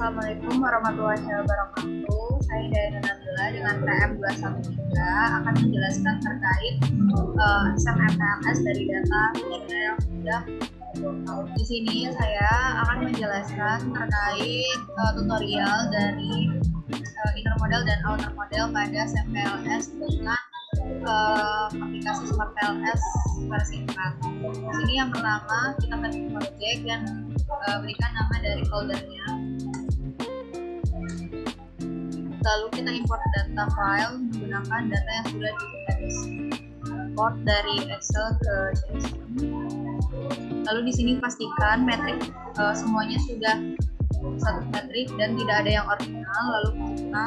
Assalamualaikum warahmatullahi wabarakatuh. Saya Dayana Nabila dengan TM213 akan menjelaskan terkait SMPLS dari data yang sudah. Di sini saya akan menjelaskan terkait tutorial dari inner model dan outer model pada SMPLS dengan aplikasi SmartPLS versi 4. Di sini yang pertama kita ketik project dan berikan nama dari foldernya. Lalu kita import data file menggunakan data yang sudah di-import dari Excel ke JSON. Lalu di sini pastikan metrik semuanya sudah satu metrik dan tidak ada yang ordinal. Lalu kita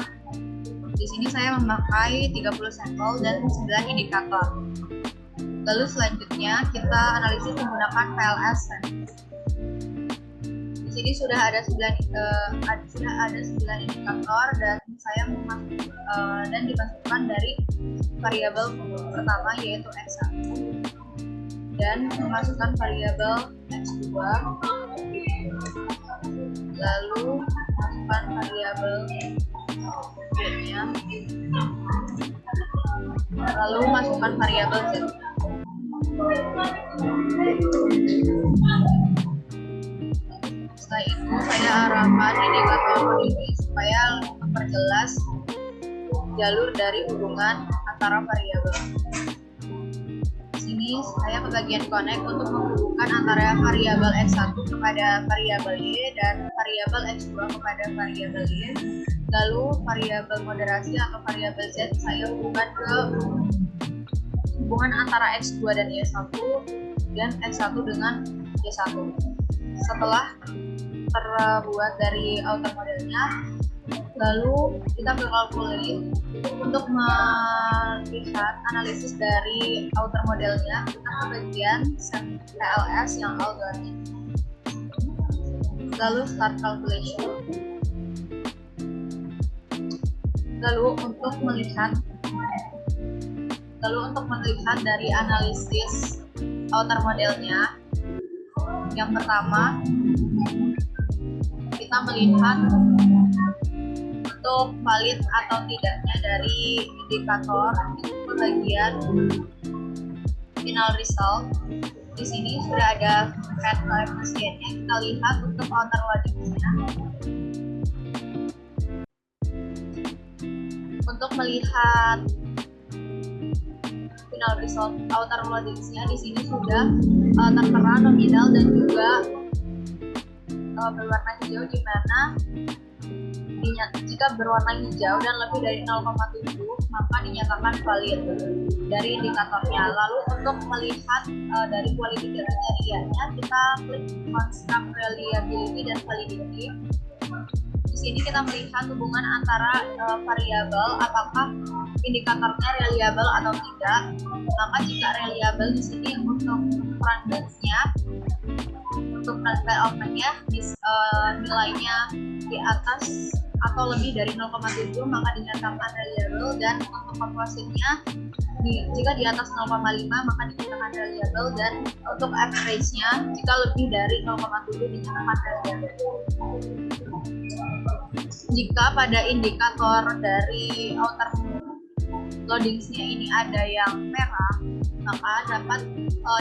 di sini saya memakai 30 sampel dan 9 indikator. Lalu selanjutnya kita analisis menggunakan PLS. Di sini sudah ada 9 indikator dan saya dan dimasukkan dari variabel pertama yaitu x1 dan memasukkan variabel x2, lalu masukkan variabel y-nya, lalu masukkan variabel z. Setelah itu saya arahkan indikator ini supaya memperjelas jalur dari hubungan antara variabel. Di sini saya ke bagian connect untuk menghubungkan antara variabel x1 kepada variabel y dan variabel x2 kepada variabel y. Lalu variabel moderasi atau variabel z saya hubungkan ke hubungan antara x2 dan y1 dan x1 dengan y1. Setelah terbuat dari outer modelnya, lalu kita calculate untuk melihat analisis dari outer modelnya. Kita ke bagian SMPLS yang algorithm, lalu start calculation. Lalu untuk melihat dari analisis outer modelnya, yang pertama kita melihat untuk valid atau tidaknya dari indikator ke bagian final result. Di sini sudah ada cat coefficient-nya. Kita lihat untuk outer loading-nya. Untuk melihat final result outer loading-nya, di sini sudah tertera nominal dan juga berwarna hijau, di mana jika berwarna hijau dan lebih dari 0,7 maka dinyatakan valid dari indikatornya. Lalu untuk melihat dari quality kriterianya, kita klik construct reliability dan validity. Di sini kita melihat hubungan antara variabel, apakah indikatornya reliable atau tidak. Maka jika reliable, di sini untuk ukuran base-nya, untuk transfer output-nya nilainya di atas atau lebih dari 0,7 maka dinyatakan reliable, dan untuk composite-nya jika di atas 0,5 maka dinyatakan reliable, dan untuk average-nya jika lebih dari 0,7 dinyatakan reliable. Jika pada indikator dari outer loadings-nya ini ada yang merah, maka dapat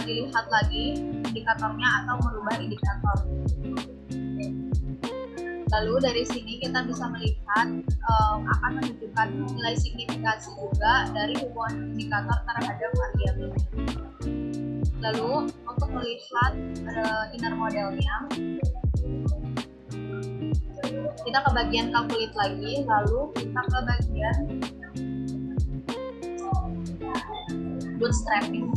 dilihat lagi indikatornya atau merubah indikator. Lalu dari sini kita bisa melihat akan menunjukkan nilai signifikasi juga dari hubungan indikator terhadap variabel. Lalu untuk melihat inner modelnya, kita ke bagian calculate lagi, lalu kita ke bagian bootstrapping.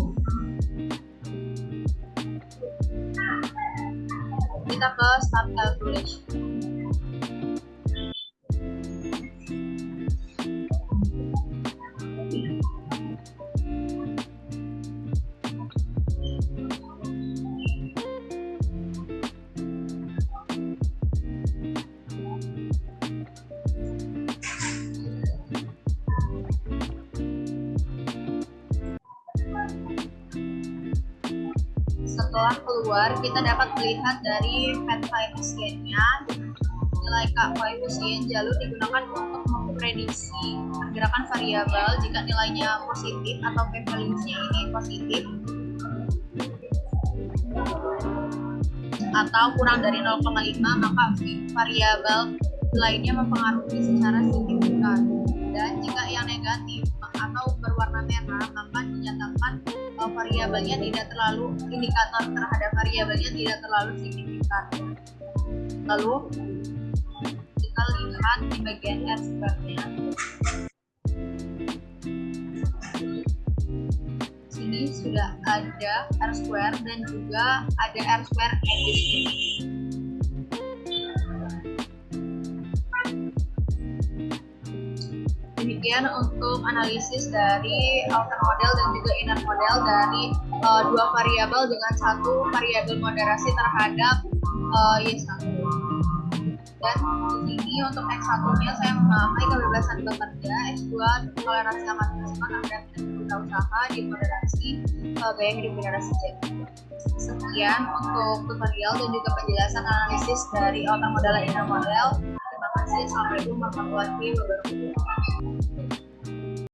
Kita ke start calculation. Setelah keluar, kita dapat melihat dari fat coefficient-nya nilai koefisien jalur digunakan untuk memprediksi pergerakan variabel jika nilainya positif atau p-value-nya ini positif atau kurang dari 0,5, maka variabel lainnya mempengaruhi secara signifikan. Dan jika yang negatif atau berwarna merah, maka dinyatakan variabelnya tidak terlalu, indikator terhadap variabelnya tidak terlalu signifikan. Lalu kita lihat di bagian R-square-nya. Sini sudah ada R-square dan juga ada R-square X. Demikian untuk analisis dari outer model dan juga inner model dari dua variabel dengan satu variabel moderasi terhadap Y1. Dan di sini untuk X1-nya saya memakai kebebasan bekerja, X2 toleransi akan maksimal terhadap usaha di moderasi gaya hidup generasi Z. Sekian untuk tutorial dan juga penjelasan analisis dari outer model dan inner model. Terima kasih. Assalamualaikum warahmatullahi wabarakatuh.